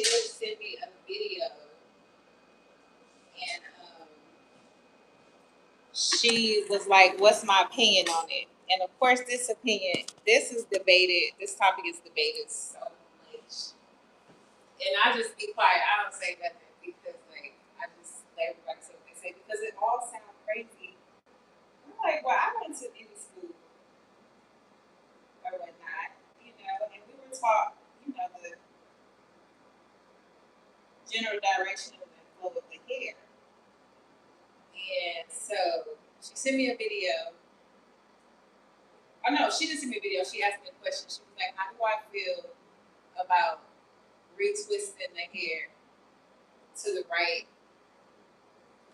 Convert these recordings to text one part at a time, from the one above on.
did send me a video, and she was like, "What's my opinion on it?" And of course, this is debated. This topic is debated so much, and I just be quiet. I don't say nothing because, like, I just let everybody say what they say because it all sounds crazy. I'm like, well, I went to any school or whatnot, and we were taught, the general direction of the flow of the hair. And so she sent me a video. Oh no, she didn't send me a video. She asked me a question. She was like, "How do I feel about retwisting the hair to the right,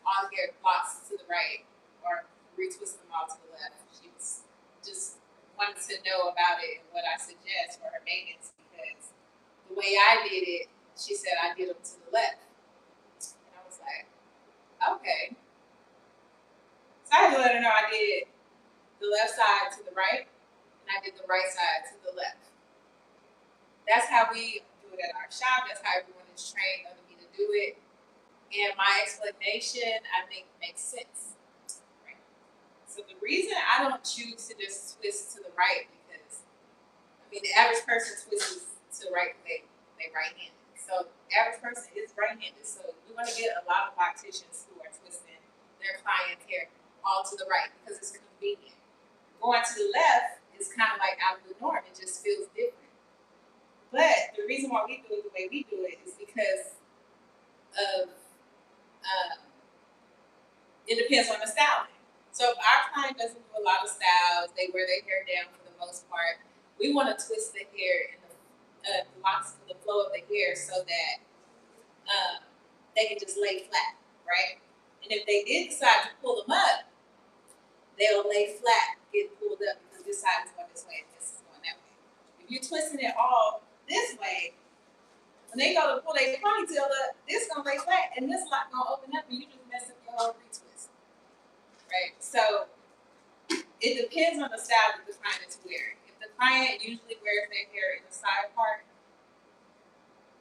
all hair lots to the right, or retwist them all to the left?" She was just wanted to know about it and what I suggest for her maintenance because the way I did it, she said I did them to the left, and I was like, okay. So I had to let her know I did the left side to the right, and I did the right side to the left. That's how we do it at our shop. That's how everyone is trained under me to do it. And my explanation, I think, makes sense. Right? So the reason I don't choose to just twist to the right because, the average person twists to the right because they right-handed. So the average person is right-handed. So you're going to get a lot of opticians who are twisting their client's hair all to the right because it's convenient. Going to the left is kind of like out of the norm. It just feels different. But the reason why we do it the way we do it is because of it depends on the styling. So if our client doesn't do a lot of styles, they wear their hair down for the most part, we want to twist the hair and the locks to the flow of the hair so that they can just lay flat, right? And if they did decide to pull them up, they'll lay flat, get pulled up because this side is going this way and this is going that way. If you're twisting it all this way, when they go to pull their ponytail up, this gonna lay flat and this lock gonna open up and you just mess up your whole retwist. Right? So it depends on the style that the client is wearing. If the client usually wears their hair in the side part,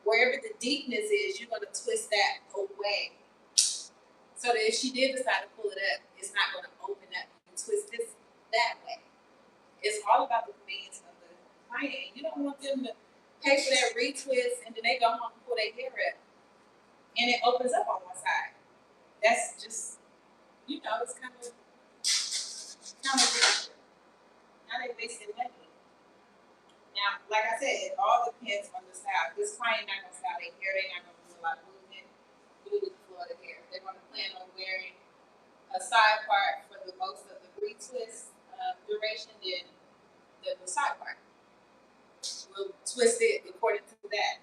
wherever the deepness is, you're gonna twist that away. So that if she did decide to pull it up, it's not gonna open up and twist this that way. It's all about the convenience of the client. You don't want them to pay for that retwist and then they go home and pull their hair up and it opens up on one side. That's just, it's kind of now they wasting money. Now, like I said, it all depends on the style. This client not gonna style their hair, they're not gonna do a lot of movement, do with the flow of the hair. They're gonna plan on wearing a side part for the most of the retwist duration, then the side part. We'll twist it according to that.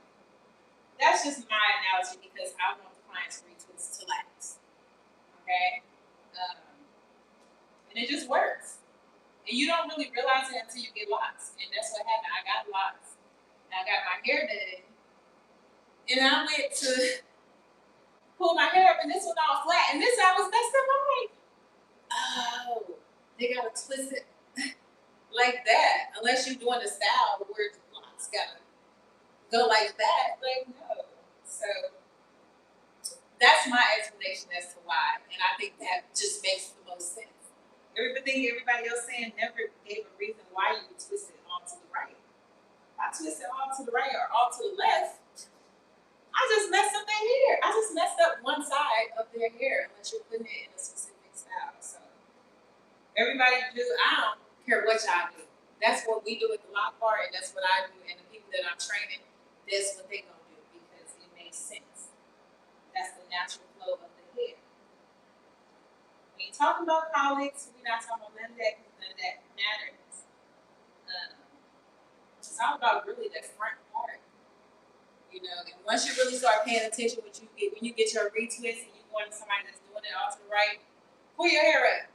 That's just my analogy because I want the client's retwist to last. Okay? And it just works. And you don't really realize it until you get locks. And that's what happened. I got locks. And I got my hair done. And I went to pull my hair up and this was all flat. And this side was messed up. I'm like, oh, they gotta twist it like that. Unless you're doing a style where the locks gotta go like that. Like, no. So that's my explanation as to why. And I think that just makes the most sense. Everything everybody else saying never gave a reason why you would twist it all to the right. If I twist it all to the right or all to the left, I just messed up their hair. I just messed up one side of their hair unless you're putting it in a specific style. So everybody do, I don't care what y'all do. That's what we do at the lock bar, and that's what I do. And the people that I'm training, that's what they gonna do because it makes sense. That's the natural flow of the hair. We ain't talking about colics. We're not talking about none of that because none of that matters. It's all about really that front part. And once you really start paying attention, when you get your retwist and you go into somebody that's doing it all to the right, pull your hair up.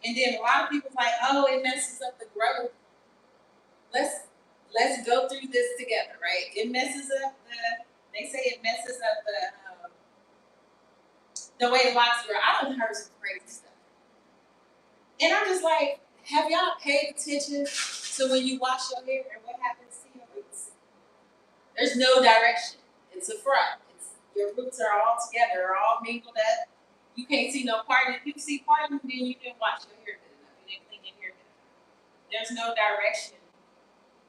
And then a lot of people's like, oh, it messes up the growth. Let's go through this together, right? It messes up they say it messes up the way the locks grow. I done heard some crazy stuff. And I'm just like, have y'all paid attention to when you wash your hair and what happens to your roots? There's no direction. It's a front. Your roots are all together, are all mingled up. You can't see no part. If you see part, then you didn't wash your hair good enough. You didn't clean your hair good enough. There's no direction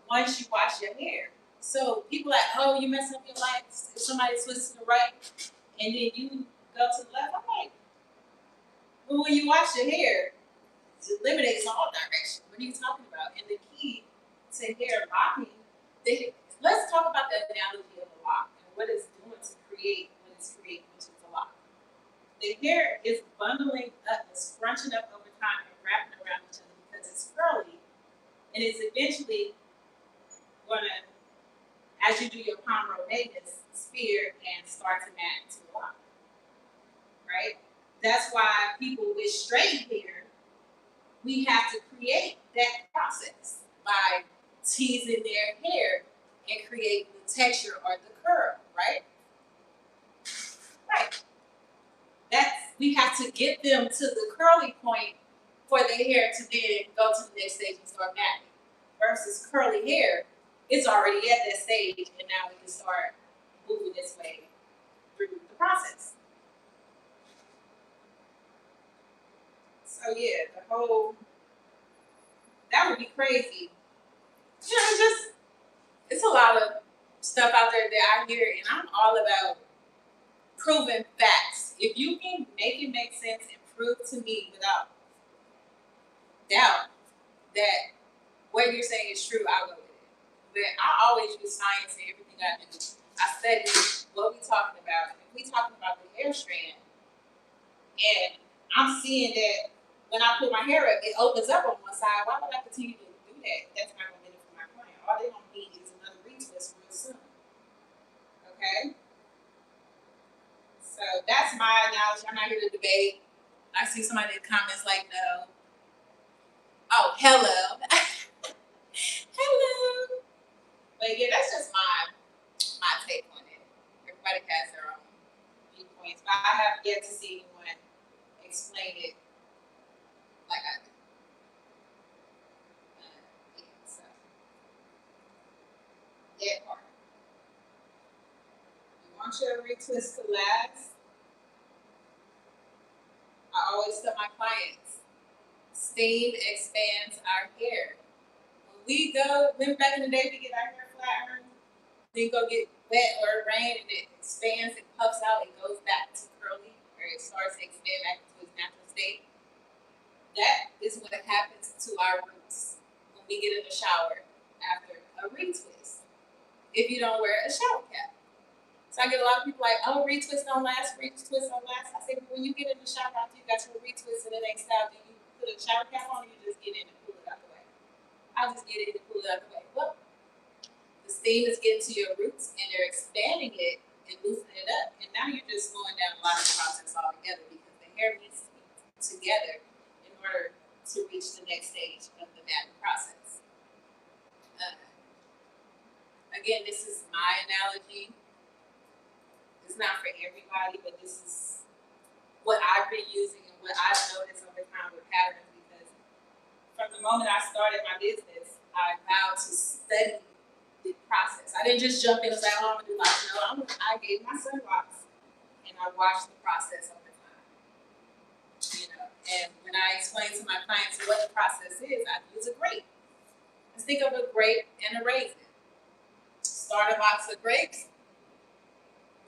once you wash your hair. So people are like, oh, you mess up your life. If somebody twists to the right, and then you go to the left. I'm like, well, when you wash your hair, it eliminates all direction. What are you talking about? And the key to hair locking, let's talk about the analogy of a lock and what it's doing to create what it's creating, which is a lock. The hair is bundling up, it's scrunching up over time and wrapping around each other because it's curly, and it's eventually going to, as you do your palm roll maintenance, spear and start to mat into a lock, right? That's why people with straight hair, we have to create that process by teasing their hair and creating the texture or the curl, right? Right. We have to get them to the curly point for their hair to then go to the next stage and start matting. Versus curly hair, it's already at that stage, and now we can start moving this way through the process. So yeah, that would be crazy. It's a lot of stuff out there that I hear, and I'm all about proving facts. If you can make it make sense and prove to me without doubt that what you're saying is true, I'll go with it. But I always use science in everything I do. I study what we're talking about. And if we're talking about the hair strand, and I'm seeing that when I put my hair up, it opens up on one side, why would I continue to do that? That's not going to benefit my client. All they're going to need is another retwist real soon. Okay? So that's my analogy. I'm not here to debate. I see somebody in the comments like, no. Oh, hello. Hello. But yeah, that's just my take on it. Everybody has their own viewpoints, but I have yet to see anyone explain it like I do. Yeah, so that part. You want your retwist to last? I always tell my clients, steam expands our hair. When back in the day we get our hair flat ironed, then go get wet or rain and it expands, it puffs out, it goes back to curly, or it starts to expand back to its natural state. That is what happens to our roots when we get in the shower after a retwist. If you don't wear a shower cap. So I get a lot of people like, oh, retwist don't last, retwist don't last. I say, when you get in the shower after you got your retwist and it ain't style, do you put a shower cap on or you just get in and pull it out the way? I'll just get in and pull it out the way. Well, the steam is getting to your roots and they're expanding it and loosening it up. And now you're just slowing down a lot of the process altogether because the hair needs to be together in order to reach the next stage of the matting process. Again, this is my analogy. It's not for everybody, but this is what I've been using and what I've noticed over time with patterns, because from the moment I started my business, I vowed to study the process. I didn't just jump in and say, oh, I'm gonna do locks. No, I gave my son locks and I watched the process over time. And when I explain to my clients what the process is, I use a grape. Let's think of a grape and a raisin. Starter locks are grapes,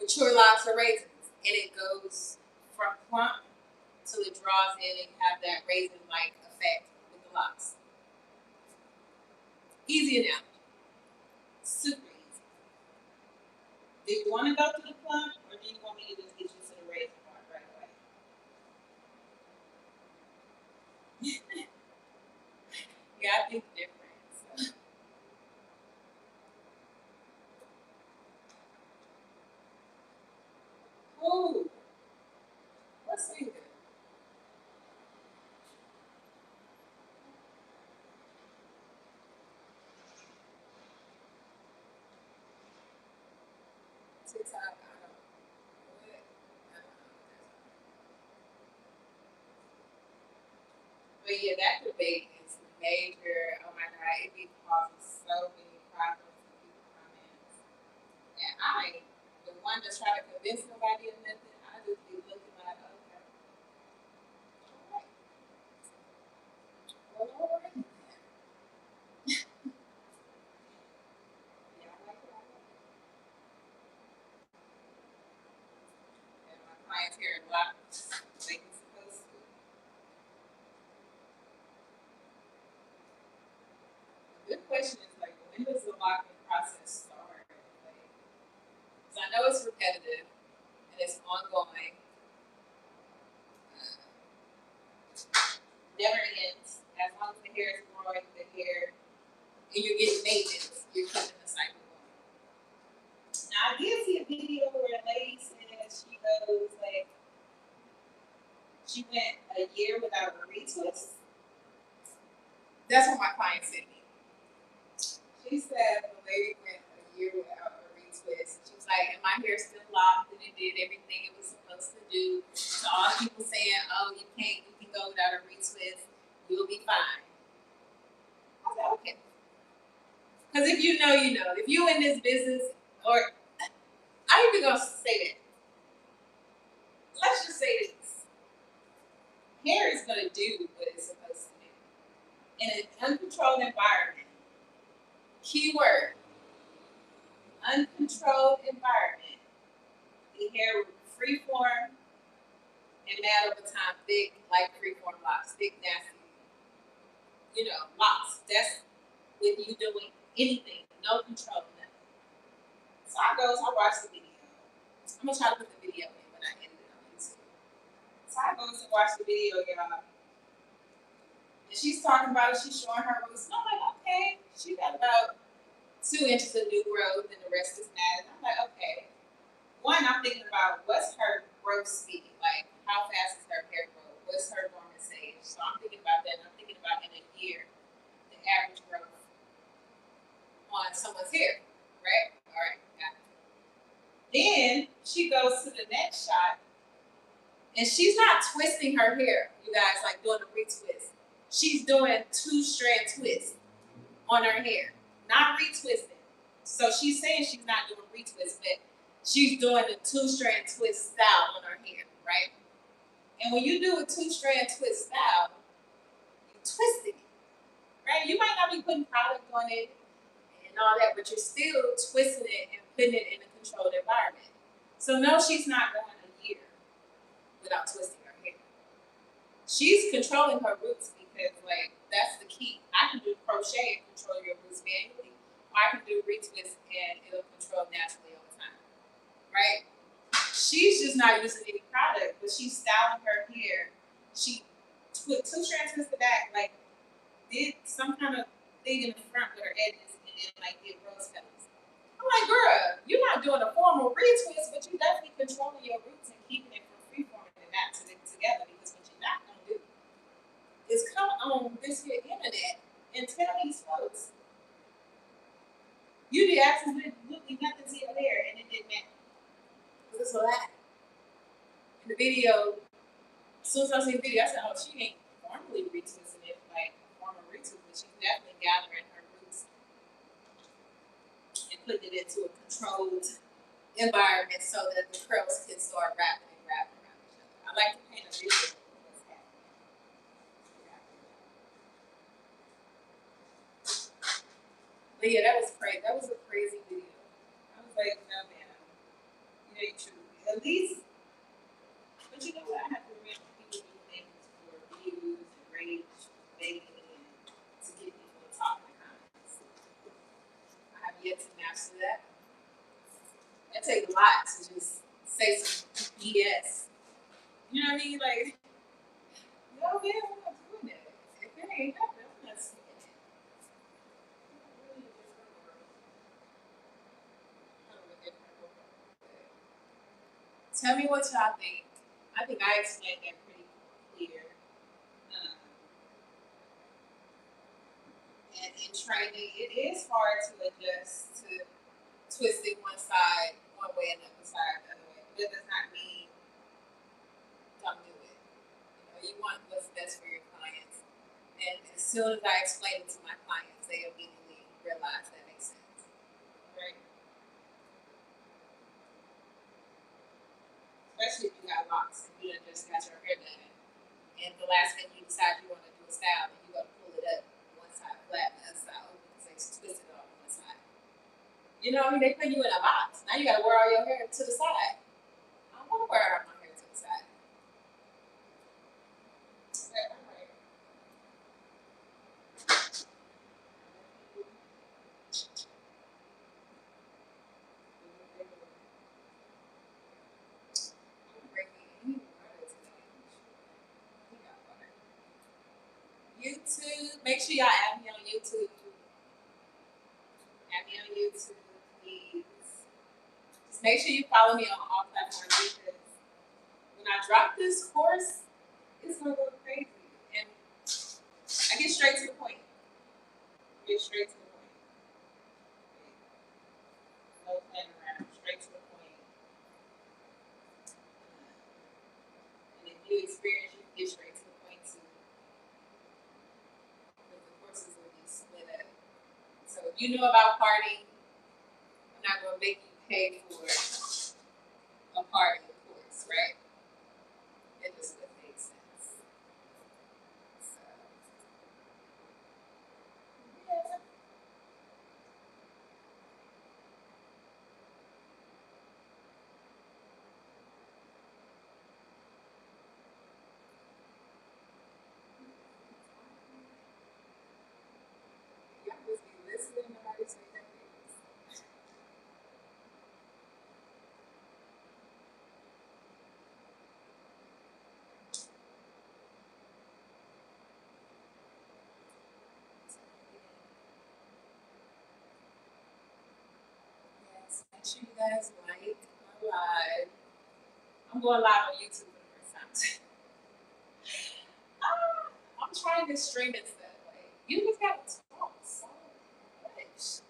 mature locks are raisins, and it goes from plump till it draws in and have that raisin-like effect with the locks. Easy analogy. Super easy. Do you want to go to the plump, or do you want me to just get you to the raisin part right away? Yeah, I think different. So. Ooh, what's finger? TikTok, I don't know. But yeah, that debate is major. Oh my God, it be causing so many problems in people's comments. trying to convince nobody or nothing. I just be looking like, okay, all right. Well, all right. Yeah, I like it. And my clients here in Locs, like it's supposed to. The good question is like, when does the locking process start? Like, so I know it's repetitive and it's ongoing. Never ends. As long as the hair is growing, the hair, and you're getting maintenance, you're keeping the cycle going. Now, I did see a video where a lady said she goes like, she went a year without a retwist. That's what my client sent me. She said the lady went a year without a retwist. She was like, and my hair still locked and it did everything it was supposed to do. So all people saying, oh, you can go without a retwist, you'll be fine. I said, okay. Because if you know, you know. If you in this business, or I even gonna say that. Let's just say this. Hair is gonna do what it's supposed to do. In an uncontrolled environment, keyword, uncontrolled environment, the hair will freeform and mad over time, thick, like freeform locks, thick, nasty, locks. That's with you doing anything, no control, nothing. So I watch the video. I'm gonna try to put the video in when I edit it on YouTube. So I goes to watch the video, y'all. And she's talking about it, she's showing her roots. And I'm like, okay, she got about 2 inches of new growth and the rest is mad. And I'm like, okay. One, I'm thinking about what's her growth speed? Like, how fast is her hair growth? What's her dormant stage? So I'm thinking about that, and I'm thinking about in a year, the average growth on someone's hair, right? All right, got it. Then she goes to the next shot, and she's not twisting her hair, you guys, like doing a retwist. She's doing 2-strand twists on her hair, not retwisting. So she's saying she's not doing retwist, but she's doing a 2-strand twist style on her hair, right? And when you do a 2-strand twist style, you're twisting it, right? You might not be putting product on it and all that, but you're still twisting it and putting it in a controlled environment. So no, she's not going a year without twisting her hair. She's controlling her roots because, like, that's the key. I can do crochet and control your roots manually, or I can do retwist and it'll control naturally over time, right? She's just not using any product, but she's styling her hair. She 2-strand twist the back, like did some kind of thing in the front with her edges, and then like did rose petals. I'm like, girl, you're not doing a formal retwist, but you're definitely controlling your roots and keeping it from freeforming and not together. Because what you're not gonna do is come on this here internet and tell these folks you did absolutely nothing to your hair and it didn't matter. It's a lie. In the video, as soon as I seen the video, I said, oh, she ain't formally retwisting it like a formal retwist, but she's definitely gathering her roots and putting it into a controlled environment so that the curls can start wrapping around each other. I like to paint a visual of what's happening. But yeah, that was crazy. That was a crazy video. I was like, no, man. You should at least. But you know what? I have to remember people do things for views and rage, begging, and to get people to talk in the comments. I have yet to master that. It takes a lot to just say some BS. You know what I mean? Like, no, man, I'm not doing that. If it ain't happening, I'm not saying it. Tell me what y'all think. I think I explained that pretty clear. And in training, it is hard to adjust to twisting one side one way and the other side the other way. But that does not mean don't do it. You want what's best for your clients. And as soon as I explain it to my clients, they immediately realize that makes sense. Right? box and you done just got your hair done, and the last minute you decide you want to do a style and you go to pull it up one side flat and the other side open because they twisted it on one side. You know what I mean? They put you in a box. Now you got to wear all your hair to the side. I don't want to wear all my hair to the side. Okay, all right. YouTube. Make sure y'all add me on YouTube. Add me on YouTube, please. Just make sure you follow me on all platforms because when I drop this course, it's gonna go crazy. And I get straight to the point. Get straight to the point. No playing around. Straight to the point. And if you experience, you can get straight to the point too. Because the courses will be split up. So if you know about partying, I'm not gonna make you pay for a party course, right? It just wouldn't make sense. So yeah. Y'all just be listening to nobody say that things. Yes, make sure you guys like my live. I'm going live on YouTube for the first time. I'm trying to stream it that way. You just gotta talk so much.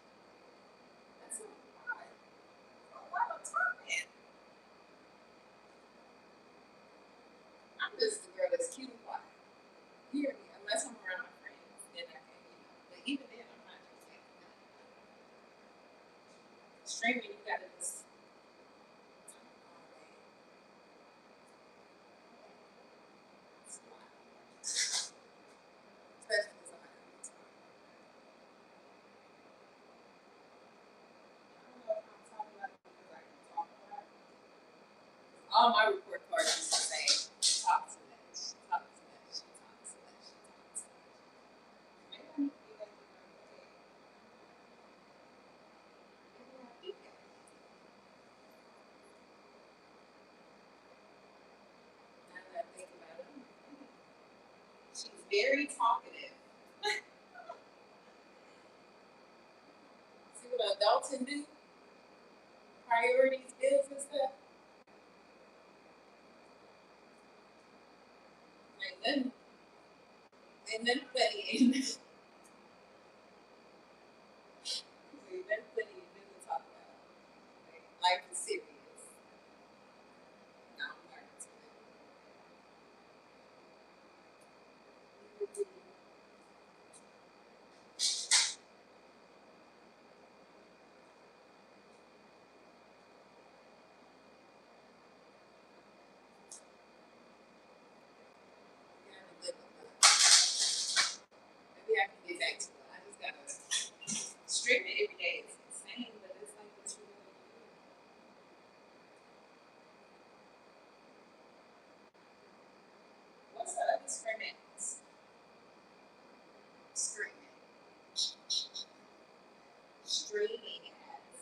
That's a lot of talking. I'm just the girl that's cute and quiet. You hear me? Unless I'm around my friends, then I can, But even then, I'm not just like that. Streaming, you gotta just talk all day. It's a lot. Especially with somebody who talks. I don't know if I'm talking about it because I can talk a lot. All my report cards used to say, talk too much, talk too much, talk too much, talk too much. Maybe I need to be like that. Maybe I do that. Now that I think about it, she's very talkative. See what adults can do? Priorities, bills, and stuff. And then plenty in. Then plenty in to talk about. Life is serious. No, I'm learning to live. Maybe I can get back to it. I just gotta stream it every day. It's insane, but it's like what you really do. What's the other experiments? Streaming. Streaming ads.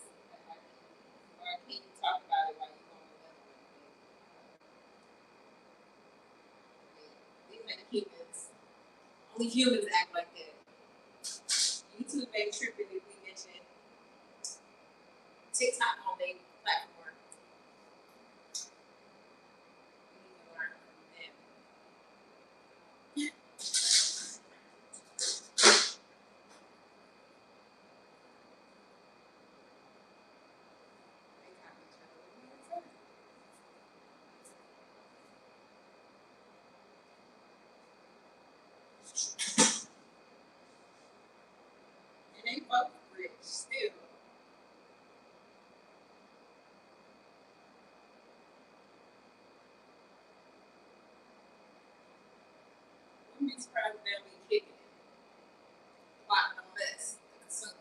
Or can you talk about it while you're on the level? These are humans. Only humans act like that. YouTube may tripping if we mention TikTok on their platform. We need to learn from them. They copy each other. And they both rich still. be surprised if they'll be kicking it. A lot no less the consumer.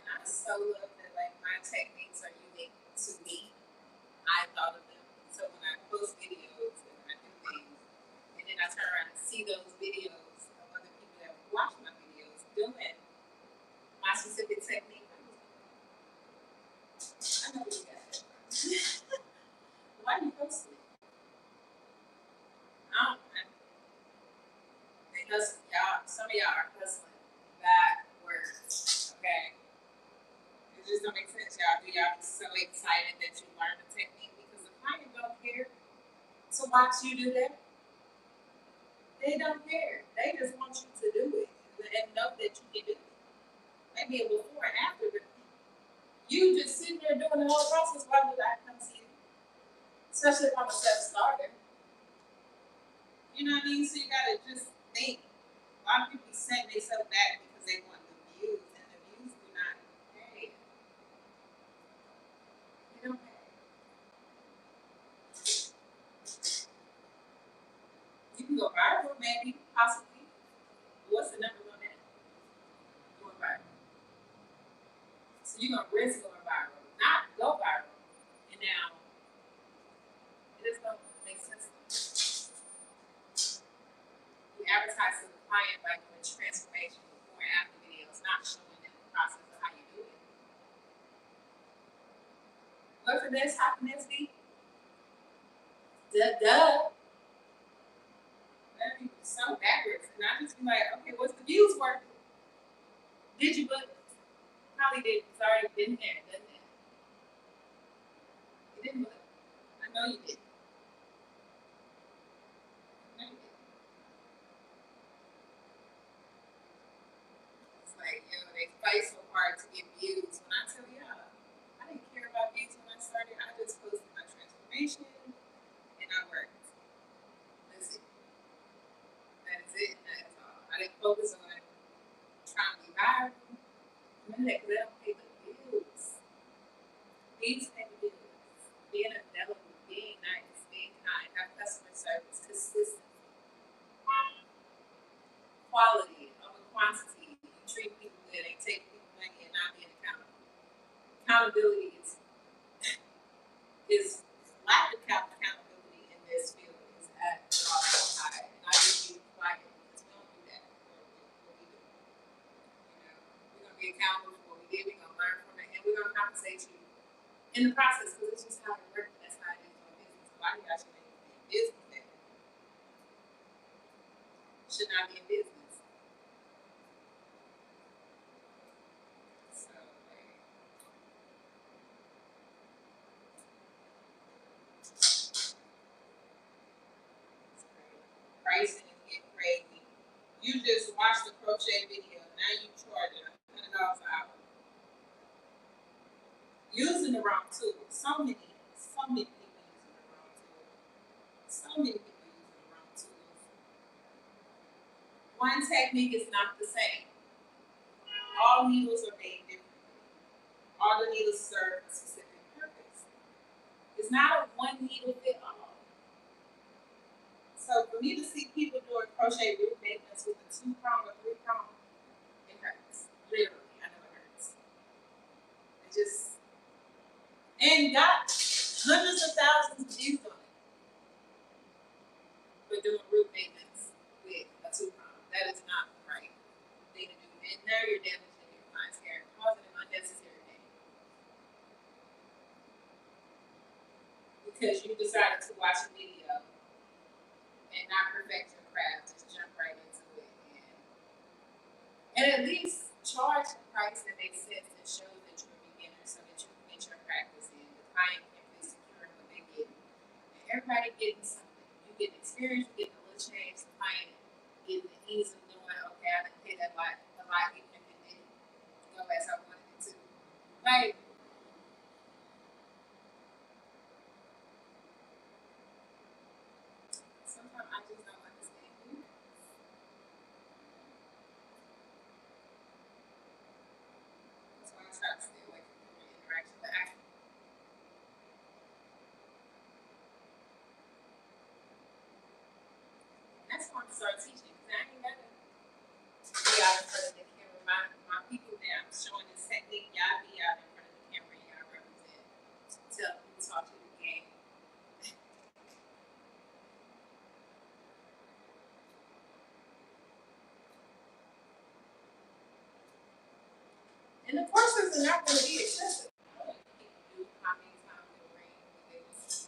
And I so love that like my techniques are unique to me. I thought of them. So when I post videos and I do things, and then I turn around and see those videos of other people that watch my videos doing my specific technique, I know you got it. Why do you post it? I don't. Because y'all, some of y'all are hustling backwards. Okay, it just don't make sense, y'all. Do y'all be so excited that you learned the technique because the client don't care to watch you do that? They don't care. They just want you to do it and know that you can do it. Maybe a before and after, but you just sitting there doing the whole process. Why would I come to you? Especially if I'm a self starter. You know what I mean? So you gotta just think. A lot of people be setting themselves back because they want the views, and the views do not pay. They don't pay. You can go viral, maybe, possibly. What's the number on that? Going viral. So you're gonna risk going viral, not go viral. And now it just don't make sense. We advertise to the client by doing transformation before and after videos, not showing them the process of how you do it. What for this happiness be? Duh. That be so backwards. And I just be like, okay, what's the views worth? Did you look? Probably did. It's already been there, doesn't it? You didn't look. I know you did. I know you did. It's like, they fight so hard to get views. When I tell y'all, I didn't care about views when I started. I just posted my transformation and I worked. That's it. That is it. That is all. I didn't focus on trying to be viral. None of that, because they don't pay the bills. These pay the bills. Being available, being nice, being kind, have customer service, consistency, quality over quantity. You treat people good, ain't taking people money and not being accountable. Accountability is lack of accountability in this field is at an all-time high. And I just be quiet because we don't do that for what we do. We're gonna be accountable for what we did, we're gonna learn from it, and we're gonna compensate you in the process because it's just how it works. That's how it is on business. A lot of y'all should be in business that should not be in business. So pricing is getting crazy. You just watched the crochet video, now you charge $100 an hour. Using the wrong tool. So many people using the wrong tool. So many people using the wrong tools. One technique is not the same. All needles are made differently. All the needles serve a specific purpose. It's not a one needle fit all. So for me to see people doing crochet root maintenance with a 2-prong or 3-prong, it hurts. Literally, I know it hurts. It just, and got hundreds of thousands of views on it. But doing root maintenance with a 2-prong, that is not the right thing to do. And now you're damaging your client's hair and causing an unnecessary damage. Because you decided to watch a video and not perfect your craft, just jump right into it and And at least charge the price that they set to show that you're a beginner so that you can get your practice in. The client can be secure in what they get. And everybody getting something. You get experience, you get a little change, the client getting the ease of knowing, okay, I done hit that a lot even if it didn't go as I wanted it to. Like, sometimes I just don't understand you. That's why I try to stay away from human interaction. But that's why I'm start teaching because I ain't gotta be out in front of the camera. My people that I'm showing this technique, y'all be out in front of the camera and y'all represent. Tell them, talk to the game. And the courses are not going to be excessive. People do how many times they ring when they was.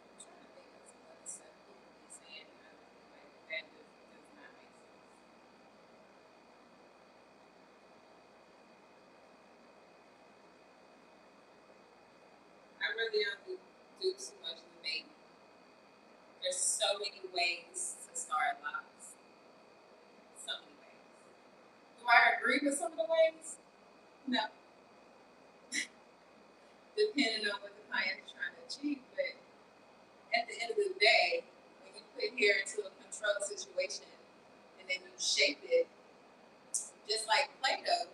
I'm trying to think of some other stuff people be saying. Like that does not make sense. I really don't do too much with baby. There's so many ways to start Locs. So many ways. Do I agree with some of the ways? No. Depending on what the client is trying to achieve. But at the end of the day, when you put hair into a controlled situation and then you shape it, just like Play-Doh,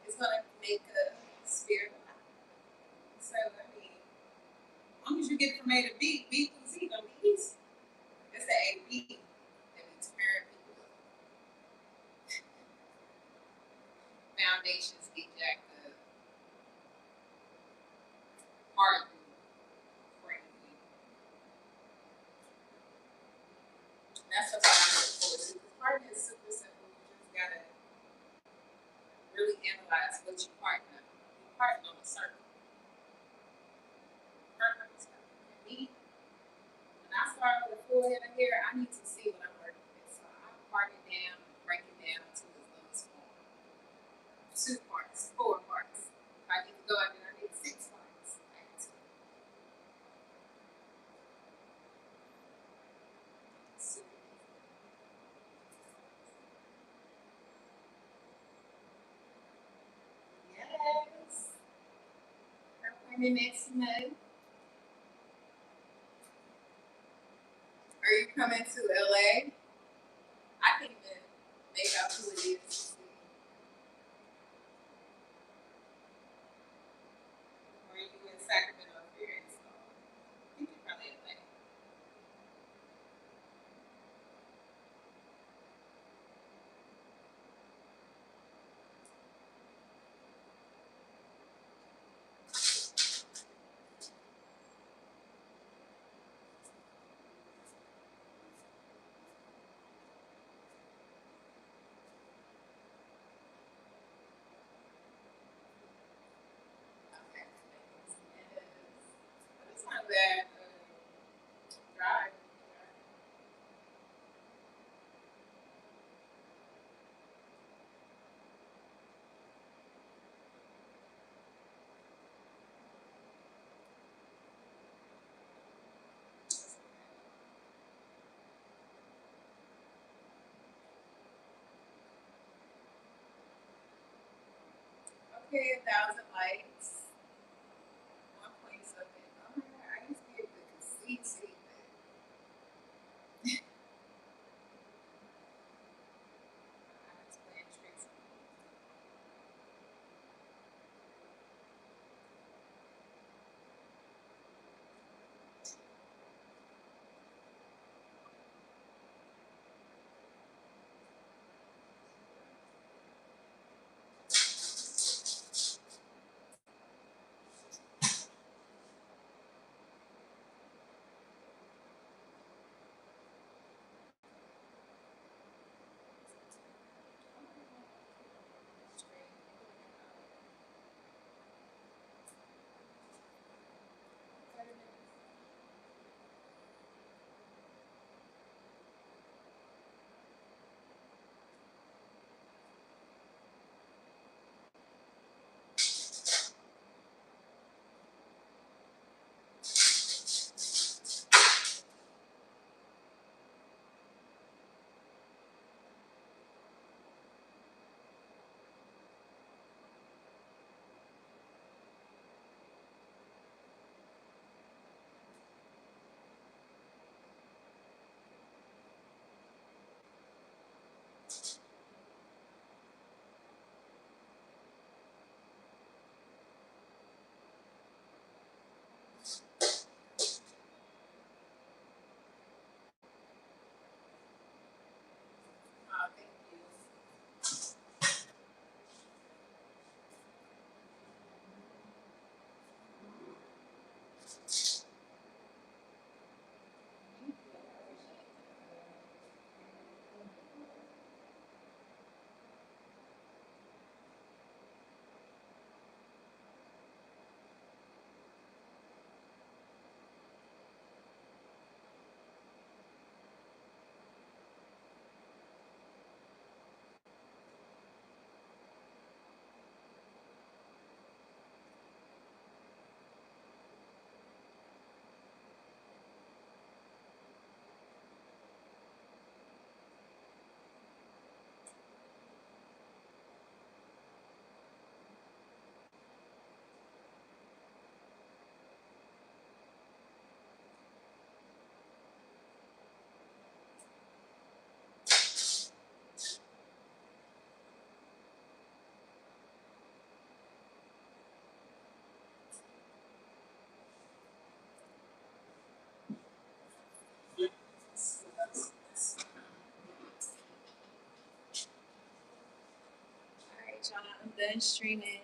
it's going to make a sphere. So, I mean, as long as you get from A to B, B through Z, don't be easy. It's the A B that we turn people up. Foundations be jacked up, hard crazy. That's what I'm looking forward to. Because part is super simple. You just gotta really analyze what you partner. You partner on a circle. Partner on a circle. And me, when I start with a full head of hair, I need to see what I'm working with. So I part it down, break it down to its lowest form. 2 parts, 4 parts. If I need to go out there, I need 6 parts. Super easy. Yes. Her appointment next month. Are you coming to LA? I can even make out who it is. Or are you in Sacramento area? So I think you're probably LA. Okay. Yes. But it's not bad. Drive. Okay, 1,000 likes. 1 point something. Oh my god, I used to be able to see, but I was playing tricks. done streaming.